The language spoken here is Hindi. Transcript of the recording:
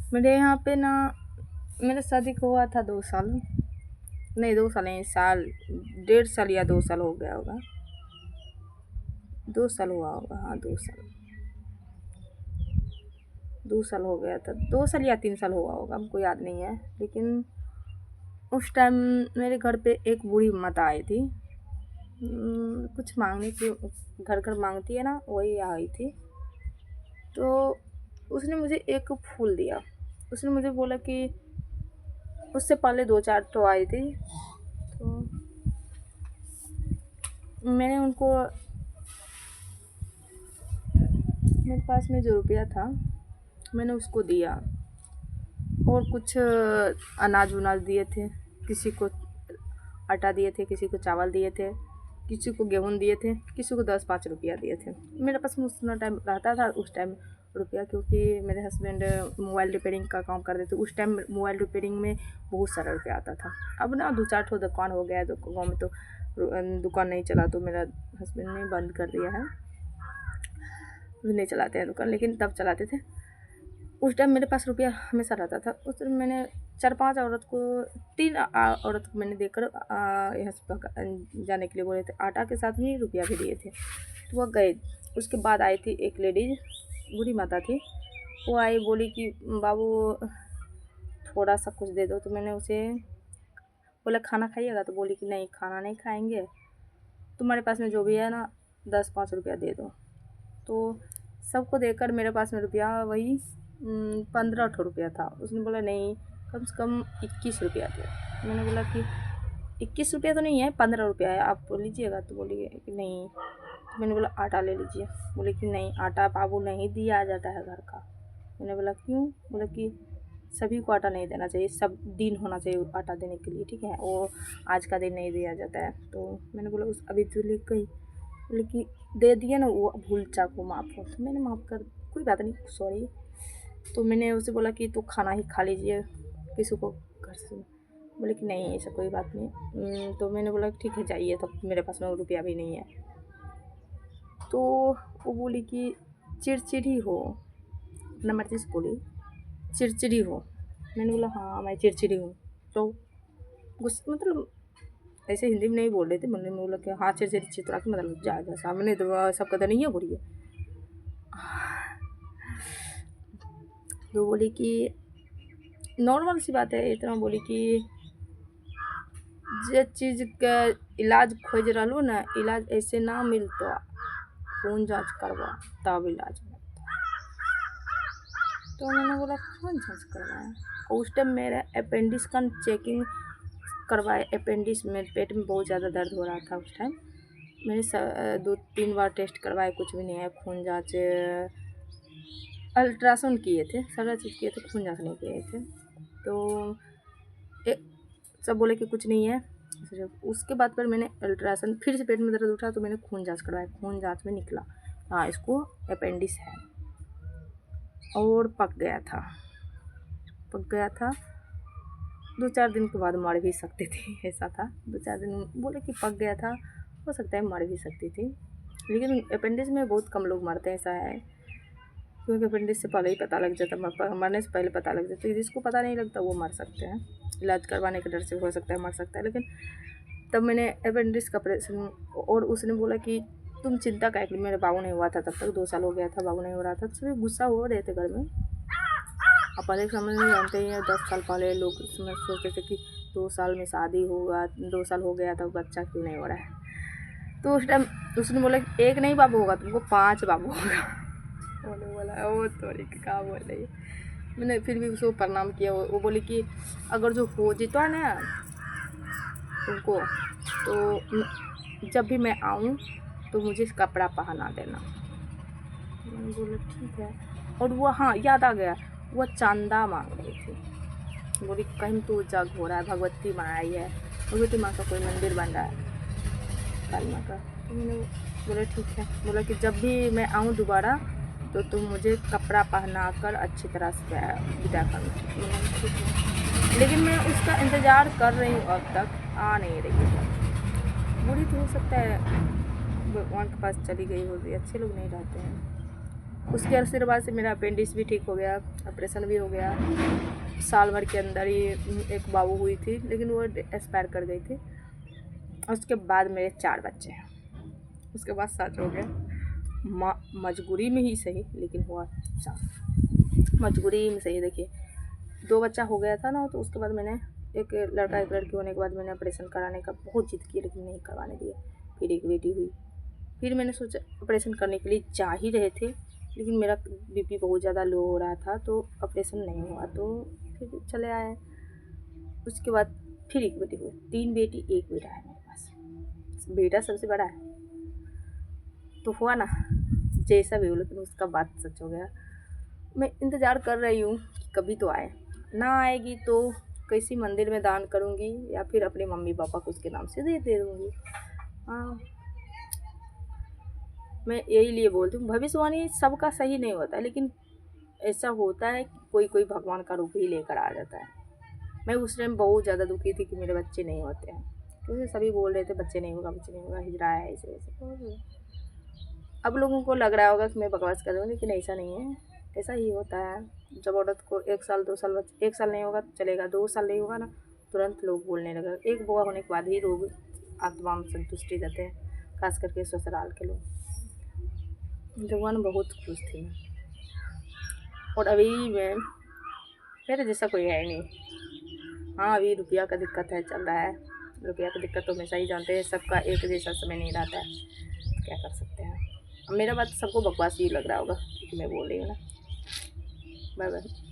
मेरे यहाँ पे ना मेरा शादी को हुआ था 2 साल, नहीं 2 साल नहीं, साल 1.5 साल या 2 साल हो गया होगा। 2 साल हुआ होगा, हाँ 2 साल, 2 साल हो गया था, 2 साल या 3 साल हुआ होगा, हमको याद नहीं है। लेकिन उस टाइम मेरे घर पे एक बूढ़ी माता आई थी, कुछ मांगने की, घर घर मांगती है ना, वही आई थी। तो उसने मुझे एक फूल दिया। उसने मुझे बोला कि उससे पहले 2-4 तो आई थी, तो मैंने उनको, मेरे पास में जो रुपया था मैंने उसको दिया, और कुछ अनाज उनाज दिए थे, किसी को आटा दिए थे, किसी को चावल दिए थे, किसी को गेहूँ दिए थे, किसी को 10-5 रुपया दिए थे। मेरे पास में उतना टाइम रहता था उस टाइम रुपया, क्योंकि मेरे हस्बैंड मोबाइल रिपेयरिंग का काम करते थे। उस टाइम मोबाइल रिपेयरिंग में बहुत सारा रुपया आता था। अब ना 2-4 ठो दुकान हो गया है, तो गाँव में तो दुकान नहीं चला, तो मेरा हस्बैंड ने बंद कर दिया है, नहीं चलाते हैं दुकान, लेकिन तब चलाते थे। उस टाइम मेरे पास रुपया हमेशा रहता था। उस टाइम मैंने 4-5 औरत को, 3 औरत को मैंने देकर यहाँ से जाने के लिए बोले थे। आटा के साथ में रुपया भी दिए थे, तो वह गए। उसके बाद आई थी एक लेडीज, बूढ़ी माता थी, वो आई, बोली कि बाबू थोड़ा सा कुछ दे दो। तो मैंने उसे बोला खाना खाइएगा, तो बोली कि नहीं खाना नहीं खाएंगे, तुम्हारे पास में जो भी है ना 10-5 रुपया दे दो। तो सबको देकर मेरे पास में रुपया वही 15 ठो रुपया था। उसने बोला नहीं, कम से कम 21 रुपया दो। मैंने बोला कि 21 रुपया तो नहीं है, 15 रुपया है, आप लीजिएगा। तो बोली कि नहीं। तो मैंने बोला आटा ले लीजिए। बोले कि नहीं, आटा बाबू नहीं दिया जाता है घर का। मैंने बोला क्यों? बोला कि सभी को आटा नहीं देना चाहिए, सब दिन होना चाहिए आटा देने के लिए, ठीक है, वो आज का दिन नहीं दिया जाता है। तो मैंने बोला उस अभी तो ले गई, बोले कि दे दिए ना, वो भूल चाकू माफ़ हो। तो मैंने माफ़ कर, कोई बात नहीं, सॉरी। तो मैंने उसे बोला कि तू खाना ही खा लीजिए, किसी को घर से। बोले कि नहीं ऐसा कोई बात नहीं। तो मैंने बोला ठीक है जाइए, तो मेरे पास में रुपया भी नहीं है। तो वो बोली कि चिड़चिड़ी हो, अपना मर्जी से बोली, चिड़चिड़ी हो। मैंने बोला हाँ मैं चिड़चिड़ी हूँ। तो गुस्सा, मतलब ऐसे हिंदी में नहीं बोल रहे थे, मैंने बोला कि हाँ चिड़चिड़ी चित्रा की मतलब जाएगा सामने, तो सबका तो नहीं है बोलिए। तो बोली कि नॉर्मल सी बात है, इतना बोली कि जे चीज़ का इलाज खोज रहो ना, इलाज ऐसे ना मिलता, खून जांच करवा तब इलाज मिलता। तो मैंने बोला खून जांच करवाया, और उस टाइम मेरा अपेंडिक्स का चेकिंग करवाए। अपेंडिक्स में पेट में बहुत ज़्यादा दर्द हो रहा था उस टाइम। मैंने 2-3 बार टेस्ट करवाए, कुछ भी नहीं है। खून जांच, अल्ट्रासाउंड किए थे, सारा चीज़ किए थे, खून जांच नहीं किए थे। तो सब बोले कि कुछ नहीं है। उसके बाद पर मैंने अल्ट्रासाउंड, फिर से पेट में दर्द उठा तो मैंने खून जांच करवाया। खून जांच में निकला हाँ इसको अपेंडिक्स है, और पक गया था। 2-4 दिन के बाद मर भी सकती थी, ऐसा था। 2-4 दिन बोले कि पक गया था, हो सकता है मर भी सकती थी। लेकिन अपेंडिक्स में बहुत कम लोग मरते हैं, ऐसा है, क्योंकि अपेंडिक्स से पहले ही पता लग जाता है, मरने से पहले पता लग जाता है। जिसको पता नहीं लगता वो मर सकते हैं, इलाज करवाने के डर से हो सकता है मर सकता है। लेकिन तब मैंने अपेंडिक्स का ऑपरेशन, और उसने बोला कि तुम चिंता काहे की, मेरे बाबू नहीं हुआ था तब तक, 2 साल हो गया था, बाबू नहीं हो रहा था। तो सभी गुस्सा हो रहे थे घर में। अब पहले के समय में जानते ही हैं, 10 साल पहले लोग सोचते थे कि 2 साल में शादी होगा, 2 साल हो गया तो बच्चा क्यों नहीं हो रहा है। तो उस टाइम उसने बोला कि 1 नहीं बाबू होगा तुमको, 5 बाबू होगा। बोले बोला वो थोड़ी क्या बोल रही है। मैंने फिर भी उसको प्रणाम किया। वो बोली कि अगर जो हो जितना ना तुमको, तो जब भी मैं आऊँ तो मुझे कपड़ा पहना देना। मैंने बोला ठीक है। और वो हाँ याद आ गया, वो चांदा मांग रही थी। बोली कहीं तो जग हो रहा है, भगवती माँ आई है, भगवती माँ का कोई मंदिर बन रहा है, काली माँ का। तो मैंने बोला ठीक है। बोला कि जब भी मैं आऊँ दोबारा तो तुम मुझे कपड़ा पहना कर अच्छी तरह से विदा करना। ठीक है, लेकिन मैं उसका इंतज़ार कर रही हूँ, अब तक आ नहीं रही है। बूढ़ी तो हो सकता है भगवान के पास चली गई होगी, अच्छे लोग नहीं रहते हैं। उसके आशीर्वाद से मेरा अपेंडिक्स भी ठीक हो गया, ऑपरेशन भी हो गया। साल भर के अंदर ही एक बाबू हुई थी, लेकिन वो एक्सपायर कर गई थी। उसके बाद मेरे 4 बच्चे हैं। उसके बाद सच हो गया, मजबूरी में ही सही, लेकिन हुआ मजबूरी में सही। देखिए 2 बच्चा हो गया था ना, तो उसके बाद मैंने एक लड़का एक लड़की होने के बाद मैंने ऑपरेशन कराने का बहुत जिद की, लेकिन नहीं करवाने दिए। फिर एक बेटी हुई, फिर मैंने सोचा ऑपरेशन करने के लिए जा ही रहे थे, लेकिन मेरा बीपी बहुत ज़्यादा लो हो रहा था, तो ऑपरेशन नहीं हुआ, तो फिर चले आए। उसके बाद फिर एक बेटी हुई, 3 बेटी 1 बेटा है मेरे पास। बेटा सबसे बड़ा है, तो हुआ ना जैसा भी हो, लेकिन उसका बात सच हो गया। मैं इंतज़ार कर रही हूँ कि कभी तो आए, ना आएगी तो किसी मंदिर में दान करूँगी या फिर अपने मम्मी पापा को उसके नाम से दे दूँगी। हाँ, मैं यही लिए बोलती हूँ, भविष्यवाणी सबका सही नहीं होता है, लेकिन ऐसा होता है कि कोई कोई भगवान का रूप ही लेकर आ जाता है। मैं उस टाइम बहुत ज़्यादा दुखी थी कि मेरे बच्चे नहीं होते हैं, क्योंकि सभी बोल रहे थे बच्चे नहीं होगा, बच्चे नहीं होगा, हिजड़ा है, ऐसे वैसे। अब लोगों को लग रहा होगा कि मैं बकवास कर रही हूँ, लेकिन ऐसा नहीं है, ऐसा ही होता है। जब औरत को 1 साल 2 साल 1 साल नहीं होगा चलेगा, 2 साल नहीं होगा ना, तुरंत लोग बोलने लगे। एक बुआ होने के बाद ही लोग आत्मा में संतुष्टि देते हैं, खास करके ससुराल के लोग। भगवान बहुत खुश थी। और अभी मैं मेरे जैसा कोई है नहीं। हाँ, अभी रुपया का दिक्कत है, चल रहा है। रुपया का दिक्कत तो हमेशा ही जानते हैं, सबका एक जैसा समय नहीं रहता है, क्या कर सकते हैं। अब मेरा बात सबको बकवास ही लग रहा होगा क्योंकि मैं बोल रही हूँ ना। Bye bye.